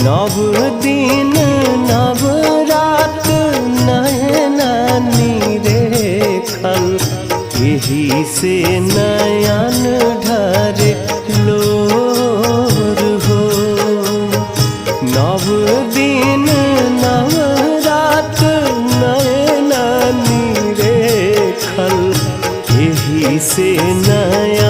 नव दिन नव रात नैना निरेखल, यही से नयन ढरे लोर हो। नव दिन नव रात नैना निरेखल, यही से नयन